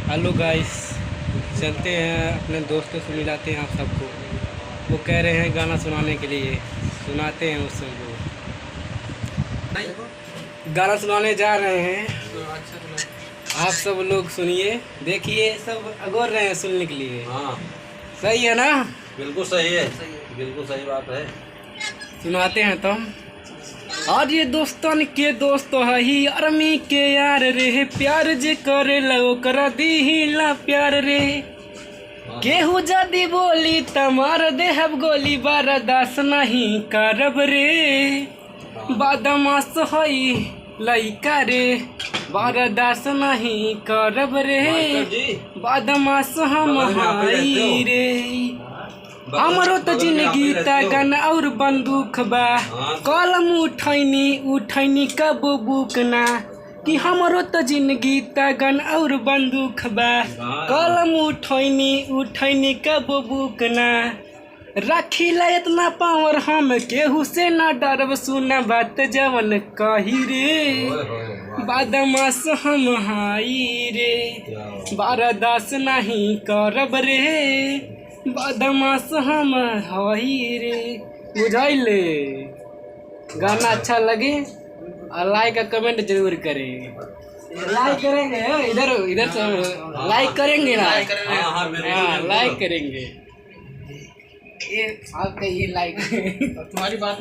Hello guys, चलते हैं अपने दोस्तों से मिलाते हैं आप सबको। वो कह रहे हैं गाना सुनाने के लिए, सुनाते हैं उस सबको। गाना सुनाने जा रहे हैं, आप सब लोग सुनिए, देखिए, सब अगोर रहे हैं सुनने के लिए। हाँ, सही है ना? बिल्कुल सही है, बिल्कुल सही बात है। सुनाते हैं तो। और ये दोस्तन के दोस्त है ही आर्मी के यार रे, प्यार जे करे लो कर दी प्यार रे। केहू जदी बोली तमार देहब गोली, बर्दाश्त नहीं करब रे। बदमाश हई लइका रे, बर्दाश्त नहीं करब रे। बदमाश हम हई रे। हमरो तो जिंदगी तगन और बंदूक बा, कलम उठैनी कब बुकना। कि हमरो तो जिंदगी तगन और बंदूक बा, कलम उठैनी कब बुकना। रखिला इतना पावर हम केहू से ना डरब, सुना बात जवन कही रे। बदमाश हम हाई रे, बर्दाश्त नहीं करब रे। बदमाश हम हई रे। बुझाइले? गाना अच्छा लगे और लाइक और कमेंट जरूर करें। लाइक करेंगे, इधर से लाइक करेंगे ना? हाँ, लाइक करेंगे। ये आपका ये लाइक तुम्हारी बात